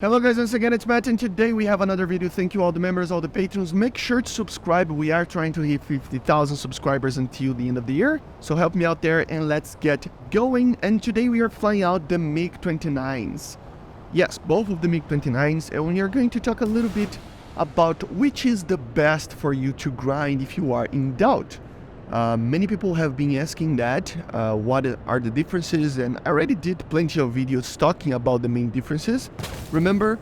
Hello guys, once again it's Matt, and today we have another video. Thank you all the members, all the patrons. Make sure to subscribe. We are trying to hit 50,000 subscribers until the end of the year, so help me out there and let's get going. And today we are flying out the MiG-29s. Yes, both of the MiG-29s, and we are going to talk a little bit about which is the best for you to grind if you are in doubt. Many people have been asking that, what are the differences, and I already did plenty of videos talking about the main differences. Remember,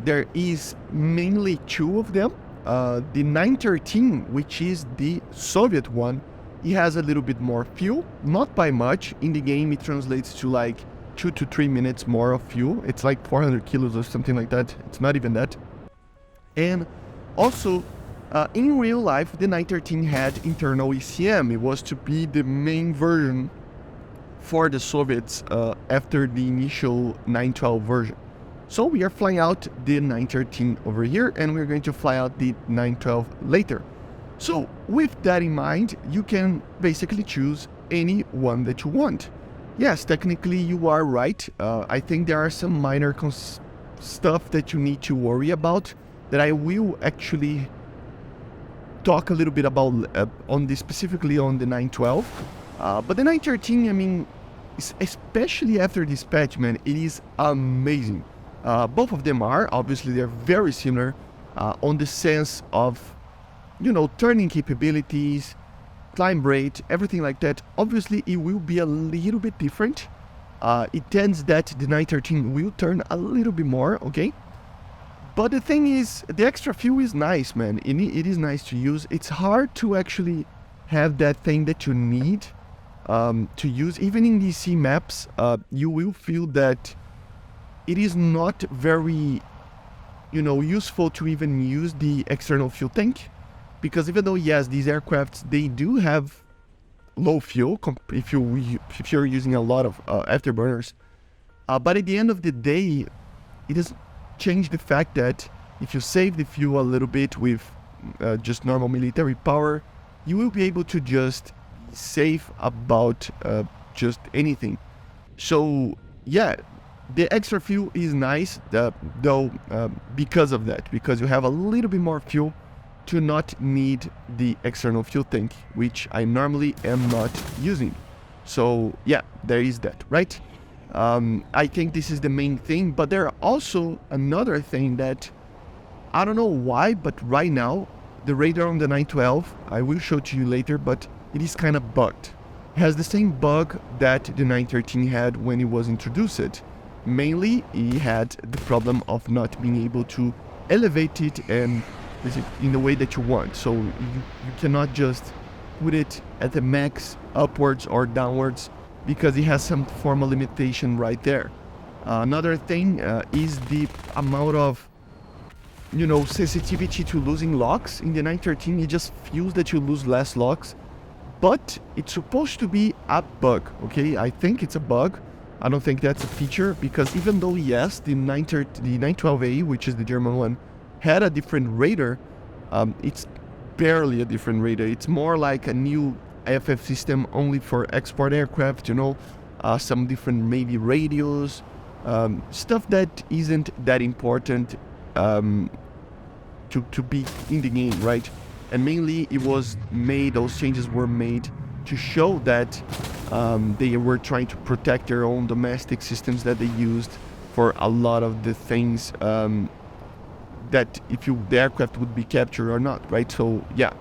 there is mainly two of them. The 913, which is the Soviet one, it has a little bit more fuel, not by much. In the game it translates to like 2 to 3 minutes more of fuel. It's like 400 kilos or something like that. It's not even that. And also, in real life, the 913 had internal ECM. It was to be the main version for the Soviets after the initial 912 version. So we are flying out the 913 over here, and we're going to fly out the 912 later. So with that in mind, you can basically choose any one that you want. Yes, technically you are right. I think there are some minor stuff that you need to worry about that I will actually talk a little bit about on this, specifically on the 912. But the 913, I mean, especially after this patch, man, it is amazing. Both of them are, obviously, they're very similar on the sense of, you know, turning capabilities, climb rate, everything like that. Obviously, it will be a little bit different. It tends that the 913 will turn a little bit more, okay? But the thing is, the extra fuel is nice, man. It is nice to use. It's hard to actually have that thing that you need to use. Even in DC maps, you will feel that it is not very, you know, useful to even use the external fuel tank. Because even though, yes, these aircrafts, they do have low fuel if you're using a lot of afterburners. But at the end of the day, it doesn't change the fact that if you save the fuel a little bit with just normal military power, you will be able to just save about just anything. So yeah, the extra fuel is nice, though, because of that, because you have a little bit more fuel to not need the external fuel tank, which I normally am not using. So yeah, there is that, right? I think this is the main thing, but there are also another thing that I don't know why, but right now the radar on the 912, I will show to you later, but it is kind of bugged. It has the same bug that the 913 had when it was introduced. Mainly, it had the problem of not being able to elevate it and in the way that you want. So you cannot just put it at the max upwards or downwards, because it has some formal limitation right there. Another thing is the amount of, you know, sensitivity to losing locks. In the 913, it just feels that you lose less locks, but it's supposed to be a bug, okay? I think it's a bug. I don't think that's a feature, because even though, yes, the 912A, which is the German one, had a different radar, it's barely a different radar. It's more like a new AFF system only for export aircraft, you know, some different maybe radios, stuff that isn't that important to be in the game, right? And mainly it was made, those changes were made to show that they were trying to protect their own domestic systems that they used for a lot of the things that the aircraft would be captured or not, right? So yeah.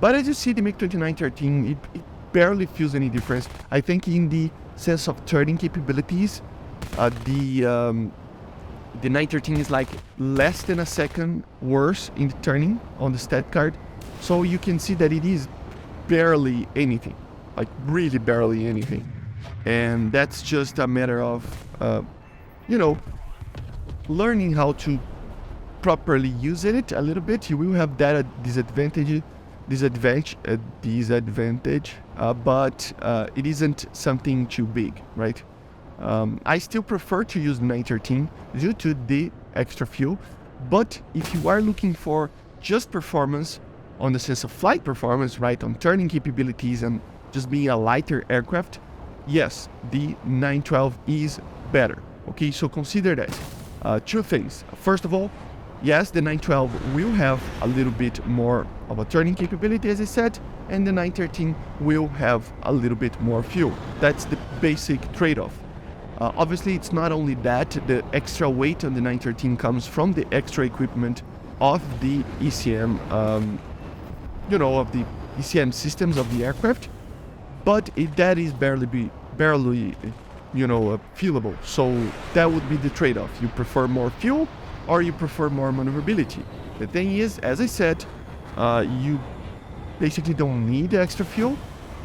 But as you see, the MiG-29 it barely feels any difference. I think in the sense of turning capabilities, the 913 is like less than a second worse in the turning on the stat card. So you can see that it is barely anything, like really barely anything. And that's just a matter of, you know, learning how to properly use it a little bit. You will have that disadvantage, but it isn't something too big, right? I still prefer to use the 913 due to the extra fuel, but if you are looking for just performance on the sense of flight performance, right, on turning capabilities and just being a lighter aircraft, yes, the 912 is better. Okay, so consider that. Two things. First of all, yes, the 912 will have a little bit more of a turning capability, as I said, and the 913 will have a little bit more fuel. That's the basic trade-off. Obviously, it's not only that, the extra weight on the 913 comes from the extra equipment of the ECM, of the ECM systems of the aircraft, but that is barely fuelable. So that would be the trade-off. You prefer more fuel or you prefer more maneuverability. The thing is, as I said, you basically don't need extra fuel.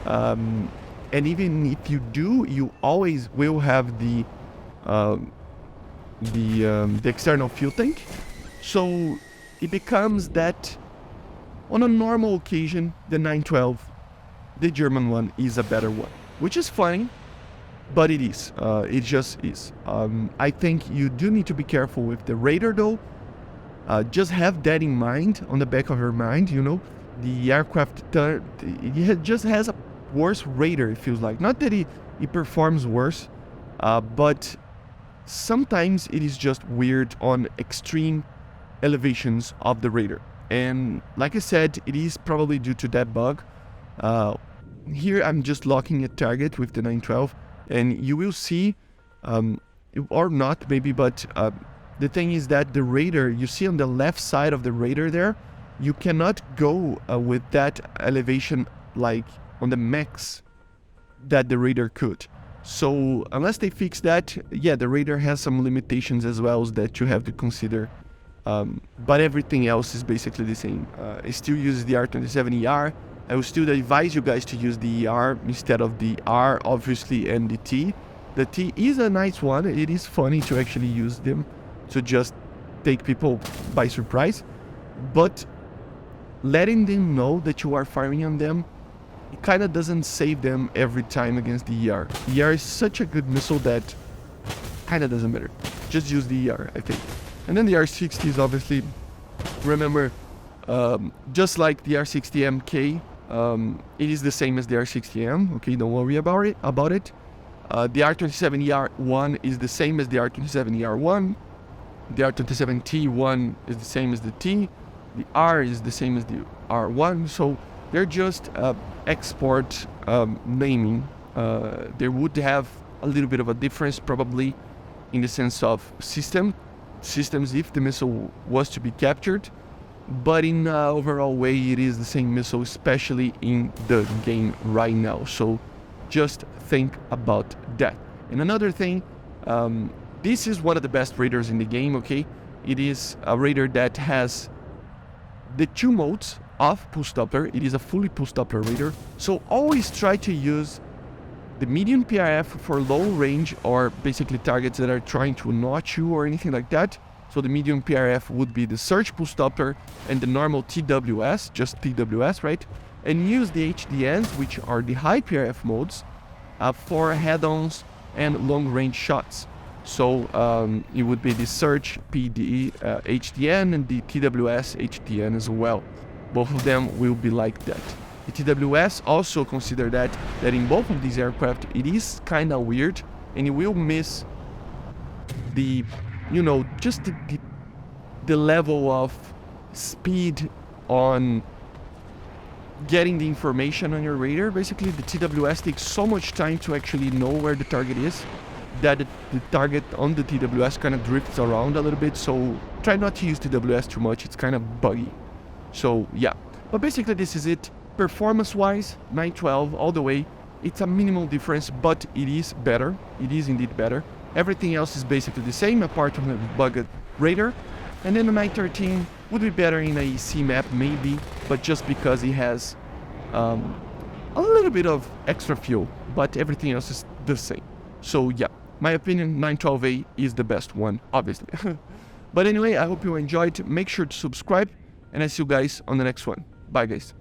And even if you do, you always will have the external fuel tank. So it becomes that on a normal occasion, the 912, the German one, is a better one, which is fine, but it is. It just is. I think you do need to be careful with the radar though. Just have that in mind, on the back of your mind, the aircraft, it just has a worse radar, it feels like. Not that it performs worse, but sometimes it is just weird on extreme elevations of the radar. And like I said, it is probably due to that bug. Here I'm just locking a target with the 912, and you will see, or not maybe, but the thing is that the radar, you see on the left side of the radar there, you cannot go with that elevation like on the max that the radar could. So unless they fix that, yeah, the radar has some limitations as well that you have to consider. But everything else is basically the same. It still uses the R27ER. I will still advise you guys to use the ER instead of the R, obviously, and the T. The T is a nice one. It is funny to actually use them to just take people by surprise. But letting them know that you are firing on them, it kind of doesn't save them every time against the ER. ER is such a good missile that kind of doesn't matter. Just use the ER, I think. And then the R60 is obviously, remember, just like the R60MK, it is the same as the R60M. Okay, don't worry about it. The R27ER1 is the same as the R27ER1. The R27T1 is the same as the T. The R is the same as the R1. So they're just export naming. There would have a little bit of a difference probably in the sense of systems if the missile was to be captured, but in an overall way it is the same missile, especially in the game right now. So just think about that. And another thing, this is one of the best radars in the game. Okay, it is a radar that has the two modes of pulse Doppler. It is a fully pulse Doppler radar, so always try to use the medium PRF for low range or basically targets that are trying to notch you or anything like that. So the medium PRF would be the surge pulse Doppler and the normal TWS, just TWS, right? And use the HDNs, which are the high PRF modes, for head-ons and long-range shots. So it would be the surge PD HDN and the TWS HDN as well. Both of them will be like that. The TWS also consider that in both of these aircraft it is kind of weird, and you will miss the, just the level of speed on getting the information on your radar. Basically, the TWS takes so much time to actually know where the target is that the target on the TWS kind of drifts around a little bit. So try not to use TWS too much. It's kind of buggy. So yeah, but basically this is it. Performance-wise, 912 all the way. It's a minimal difference, but it is better. It is indeed better. Everything else is basically the same, apart from the bugged radar. And then the 913 would be better in a EC map, maybe, but just because it has a little bit of extra fuel, but everything else is the same. So yeah, my opinion, 912A is the best one, obviously. But anyway, I hope you enjoyed. Make sure to subscribe, and I see you guys on the next one. Bye, guys.